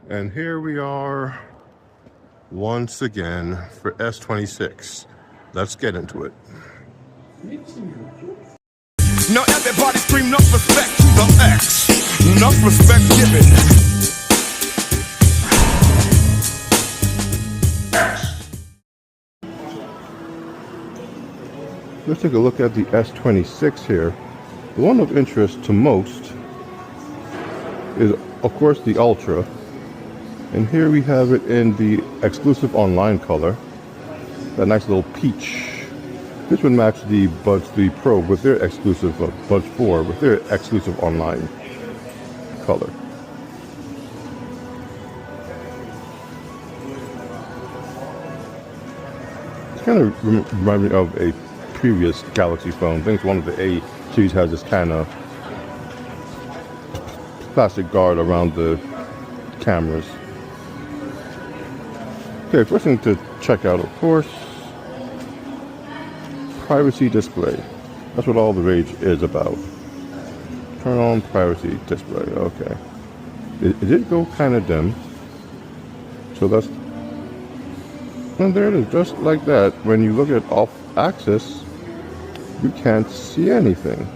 And here we are once again for S26. Let's get into it. Now everybody scream enough respect to the X. Enough respect given. Let's take a look at the S26 here. The one of interest to most is, of course, the Ultra. And here we have it in the exclusive online color. That nice little peach. This would match the Buds 3 Pro with their exclusive, Buds 4 with their exclusive online color. It's kind of reminds me of a previous Galaxy phone. I think one of the A series has this kind of plastic guard around the cameras. Okay, first thing to check out, of course, privacy display. That's what all the rage is about. Turn on privacy display. Okay. It did go kind of dim. So that's... And there it is, just like that. When you look at off axis, you can't see anything.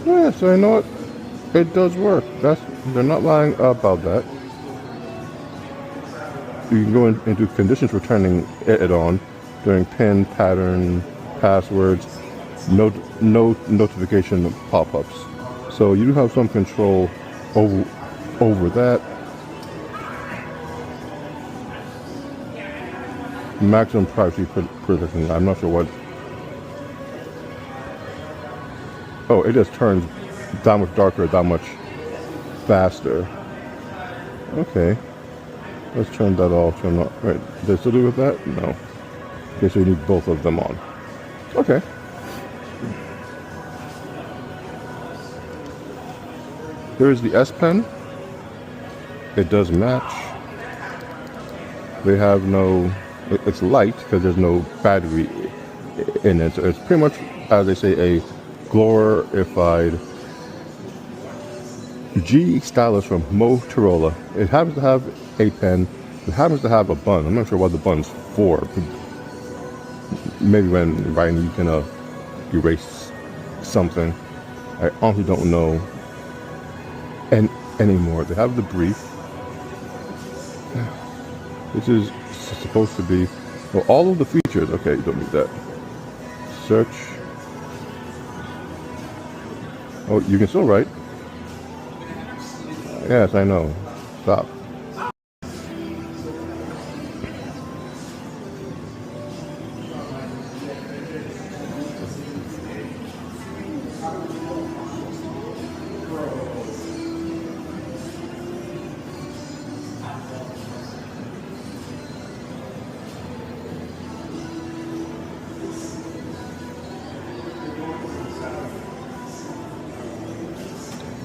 Yeah, so I know it does work. They're not lying about that. You can go into conditions for turning it on during PIN, pattern, passwords, no notification pop-ups. So you do have some control over that. Maximum privacy protection. I'm not sure what. Oh, it just turns that much darker, that much faster. Okay. Let's turn that off. Turn on. Right. Does it still do with that? No. Okay, so you need both of them on. Okay. Here's the S Pen. It does match. They have no... It's light because there's no battery in it. So it's pretty much, as they say, a glorified G stylus from Motorola. It happens to have a pen. It happens to have a button. I'm not sure what the button's for. Maybe when writing you can erase something. I honestly don't know anymore. They have the brief. This is supposed to be, well, all of the features. Okay, you don't need that. Search. Oh, you can still write. Yes, I know. Stop.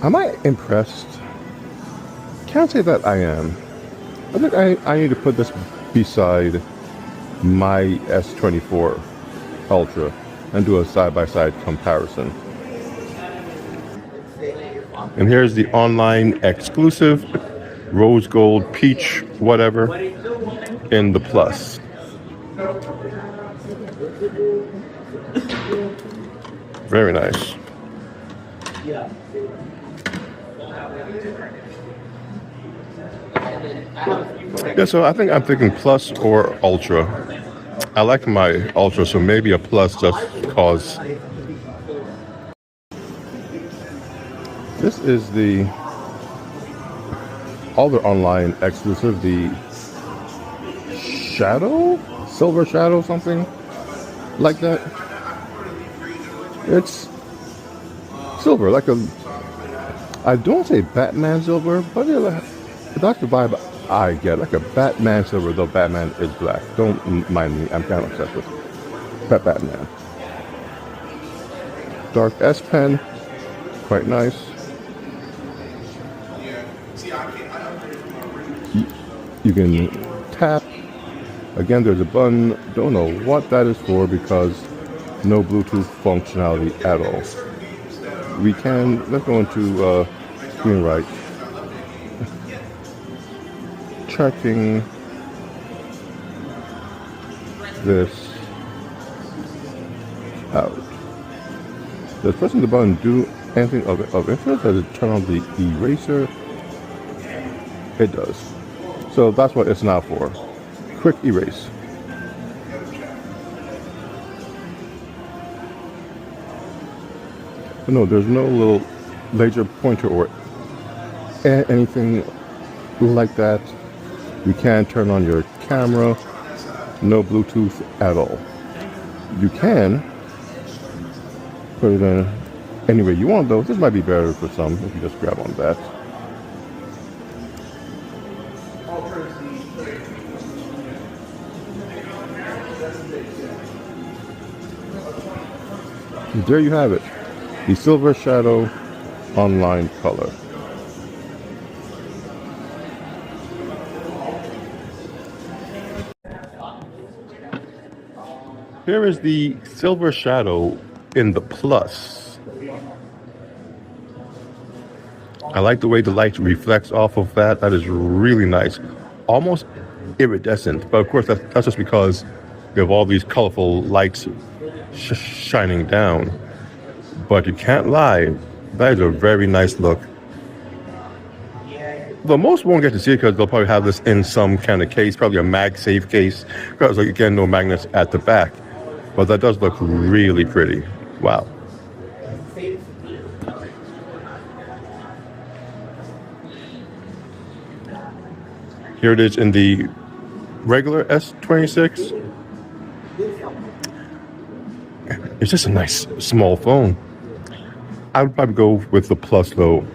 Am I impressed? Can't say that I am. I think I need to put this beside my S24 Ultra and do a side-by-side comparison. And here's the online exclusive rose gold, peach, whatever, in the Plus. Very nice. Yeah, so I think I'm thinking Plus or Ultra. I like my Ultra, so maybe a Plus just cause. This is the other online exclusive, the Shadow? Silver Shadow, something like that. It's silver, like a... I don't say Batman silver, but that's the vibe I get, like a Batman silver, though Batman is black. Don't mind me, I'm kind of obsessed with Batman. Dark S Pen, quite nice. You can tap. Again, there's a button. Don't know what that is for because no Bluetooth functionality at all. We can, let's go into screen right. Checking this out. Does pressing the button do anything of interest? Does it turn on the eraser? It does. So that's what it's now for. Quick erase. But no, there's no little laser pointer or anything like that. You can't turn on your camera. No Bluetooth at all. You can put it in any way you want though. This might be better for some if you just grab on that. There you have it. The Silver Shadow online color. Here is the Silver Shadow in the Plus. I like the way the light reflects off of that. That is really nice. Almost iridescent. But of course, that's just because you have all these colorful lights shining down. But you can't lie. That is a very nice look. Though most won't get to see it because they'll probably have this in some kind of case, probably a MagSafe case. Because, like, again, no magnets at the back. But that does look really pretty. Wow. Here it is in the regular S26. It's just a nice small phone. I would probably go with the Plus though.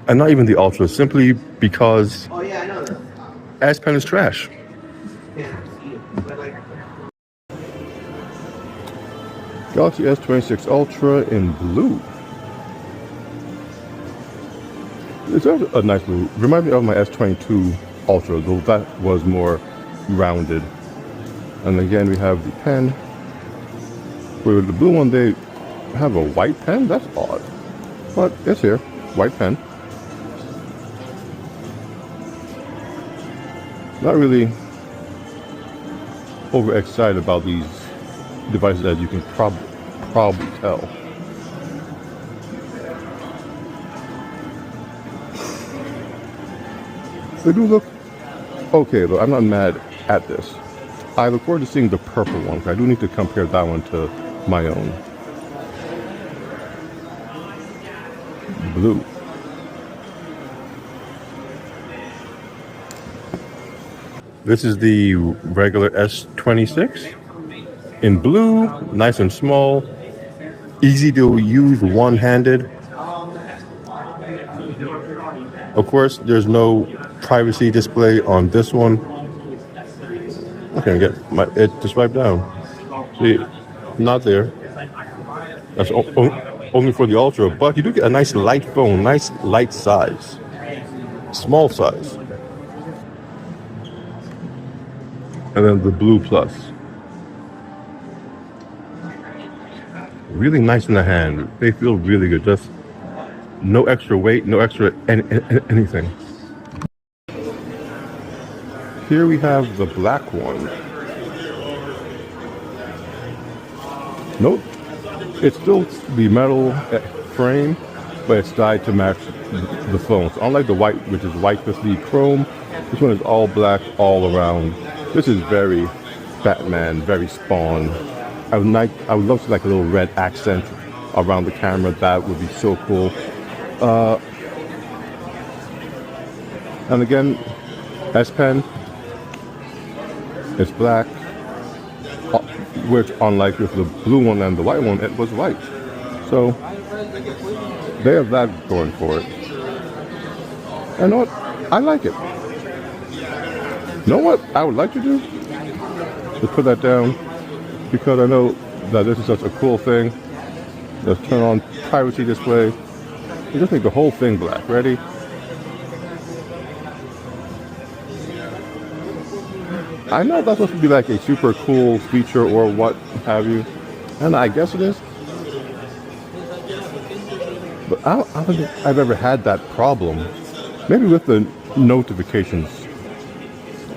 And not even the Ultra, simply because S Pen is trash. Galaxy S26 Ultra in blue. It's a nice blue. Reminds me of my S22 Ultra, though that was more rounded. And again, we have the pen. With the blue one, they have a white pen? That's odd. But it's here. White pen. Not really overexcited about these devices, as you can probably tell. They do look okay, though. I'm not mad at this. I look forward to seeing the purple one. I do need to compare that one to my own. Blue. This is the regular S26 in blue, nice and small, easy to use one-handed. Of course, there's no privacy display on this one. I can't get it to swipe down. See, not there. That's only for the Ultra, but you do get a nice light phone, nice light size, small size. And then the Blue Plus. Really nice in the hand. They feel really good. Just no extra weight, no extra anything. Here we have the black one. Nope. It's still the metal frame, but it's dyed to match the phone. So unlike the white, which is white with the chrome, this one is all black all around. This is very Batman, very Spawn. I would love to like a little red accent around the camera. That would be so cool. And again, S Pen. It's black, which unlike with the blue one and the white one, it was white. So they have that going for it. And you know what? I like it. You know what I would like to do? Just put that down, because I know that this is such a cool thing. Let's turn on privacy display. You just make the whole thing black. Ready? I know that's supposed to be like a super cool feature or what have you, and I guess it is. But I don't think I've ever had that problem. Maybe with the notifications.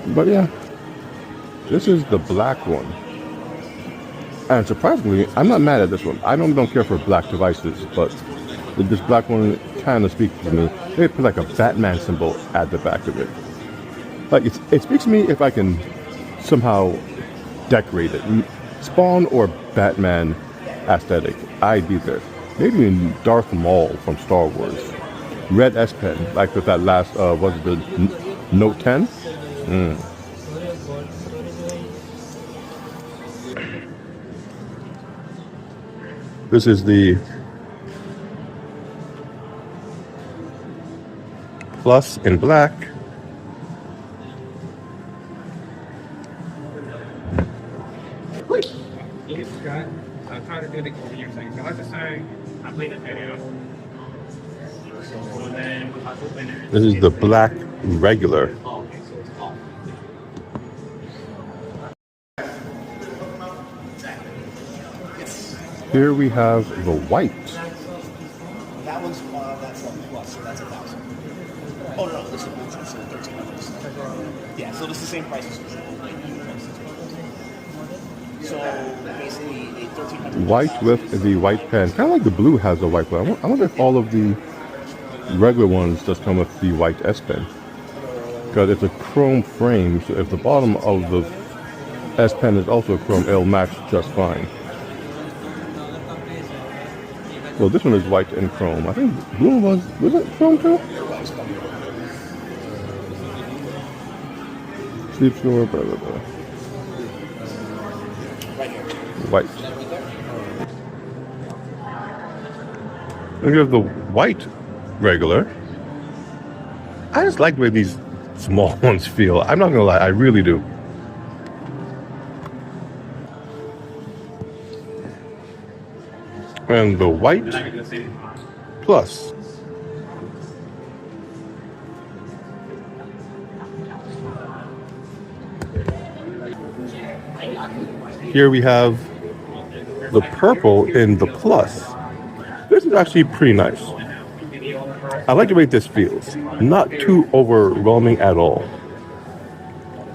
But yeah, this is the black one. And surprisingly, I'm not mad at this one. I don't care for black devices, but this black one kind of speaks to me. They put like a Batman symbol at the back of it. Like it speaks to me if I can somehow decorate it. Spawn or Batman aesthetic, I'd be there. Maybe in Darth Maul from Star Wars. Red S Pen, like with that last, was it the Note 10? This is the Plus in black. Yes, Scott. I try to do the computer thing. So let's just say I played the video. So then I open it. This is the black regular. Here we have the white. That one's that's one plus, so that's 1,000. Oh no, this is Ultra, so 1,300. Yeah, so this is the same price as usual. So basically, a 1,300. White with the white pen. Kind of like the blue has a white pen. I wonder if all of the regular ones just come with the white S Pen. Because it's a chrome frame, so if the bottom of the S Pen is also chrome, it'll match just fine. Well, this one is white and chrome. I think blue was it chrome too? Sleep score, blah, blah, blah. White. Then you have the white regular. I just like the way these small ones feel. I'm not gonna lie, I really do. And the white plus. Here we have the purple in the plus. This is actually pretty nice. I like the way this feels. Not too overwhelming at all.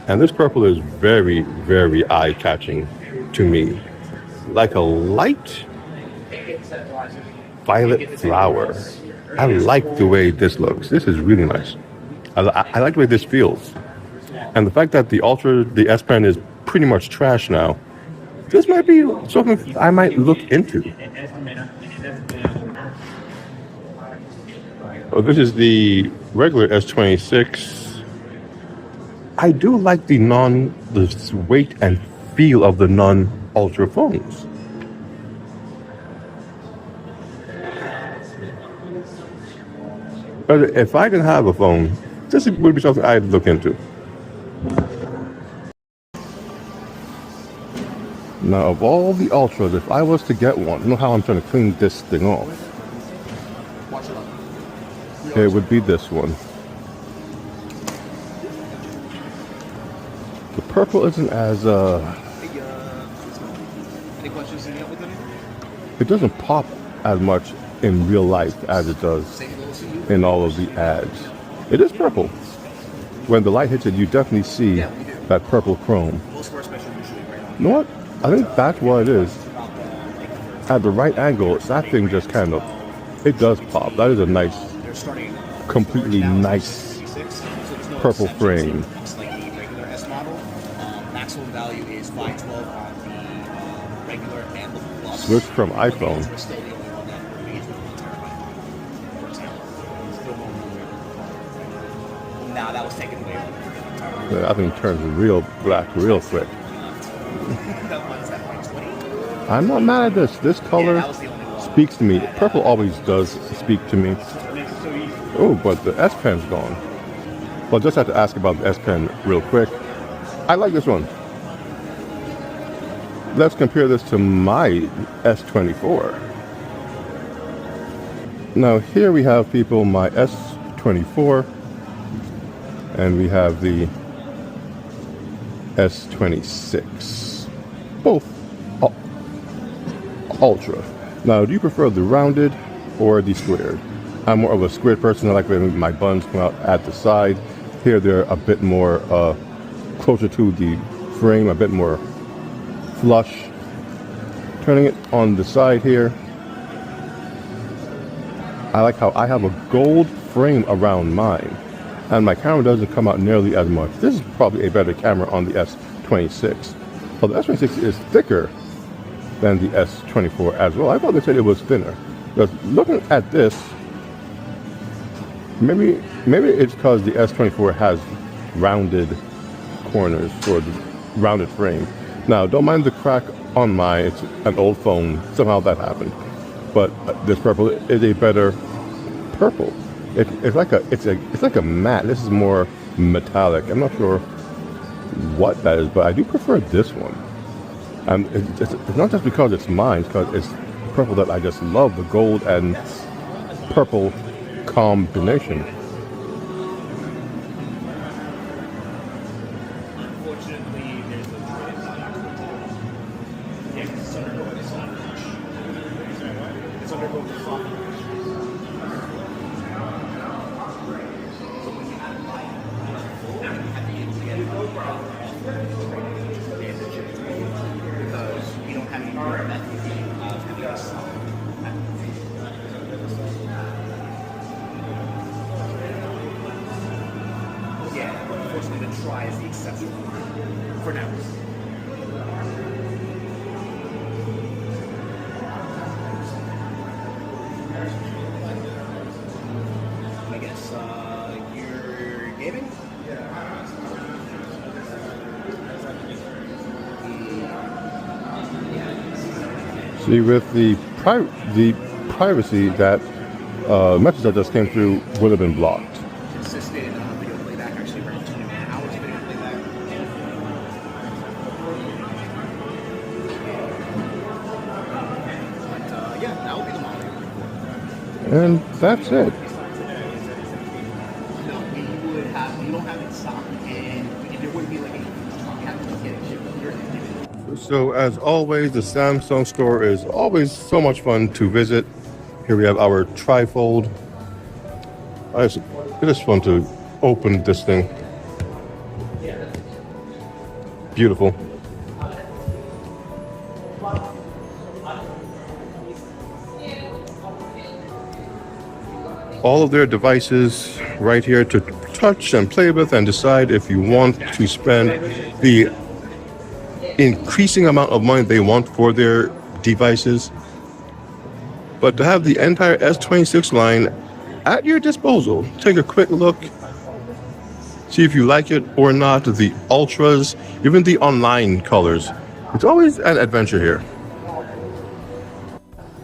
And this purple is very, very eye-catching to me. Like a light violet flower. I like the way this looks. This is really nice. I like the way this feels. And the fact that the Ultra, the S Pen is pretty much trash now. This might be something I might look into. Oh, this is the regular S26. I do like the weight and feel of the non-Ultra phones. But if I could have a phone, this would be something I'd look into. Now, of all the Ultras, if I was to get one, you know how I'm trying to clean this thing off? It would be this one. The purple isn't as, it doesn't pop as much in real life as it does in all of the ads. It is purple. When the light hits it, you definitely see that purple chrome. You know what? I think that's what it is. At the right angle, that thing just kind of, it does pop. That is a nice, completely nice purple frame. Maximum value is 512 on the regular and the plus. Switch from iPhone. We're still the only one that remains with 1 terabyte, for example. Now that was taken away. I think it turns real black real quick. I'm not mad at this. This color speaks to me. Purple always does speak to me. Oh, but the S Pen's gone. Well, just have to ask about the S Pen real quick. I like this one. Let's compare this to my S24. Now here we have people, my S24, and we have the S26. Both Ultra. Now, do you prefer the rounded or the squared. I'm more of a squared person. I like when my buttons come out at the side. Here they're a bit more closer to the frame, a bit more flush. Turning it on the side here, I like how I have a gold frame around mine, and my camera doesn't come out nearly as much. This is probably a better camera on the S26. Well, the S26 is thicker than the S24 as well. I thought they said it was thinner. But looking at this, maybe it's because the S24 has rounded corners for the rounded frame. Now, don't mind the crack on mine. It's an old phone. Somehow that happened. But this purple is a better purple. It's like a matte. This is more metallic. I'm not sure what that is, but I do prefer this one. And it's not just because it's mine, it's because it's purple that I just love, the gold and purple combination. Unfortunately, there's a yeah, it's undergoing a soft launch. It's undergoing a soft launch. So when you have because you don't have any more method of having a soft. Yeah, but unfortunately the try is the exception for now. I guess you're gaming? See, with the privacy, that message that just came through would have been blocked. Assisted video playback, actually around 2.5 hours of video playback. But yeah, that will be the model. And that's it. No, we don't have it in stock, and there wouldn't be like any stock. You have to just get it shipped here. So as always, the Samsung store is always so much fun to visit. Here we have our trifold. It is fun to open this thing. Beautiful. All of their devices right here to touch and play with and decide if you want to spend the increasing amount of money they want for their devices. But to have the entire S26 line at your disposal, take a quick look, see if you like it or not. The ultras, even the online colors, it's always an adventure here.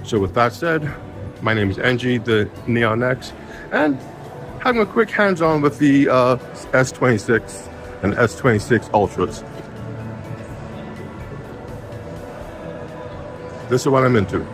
So with that said, my name is NG, the Neon X, and having a quick hands-on with the S26 and S26 Ultras. This is what I'm into.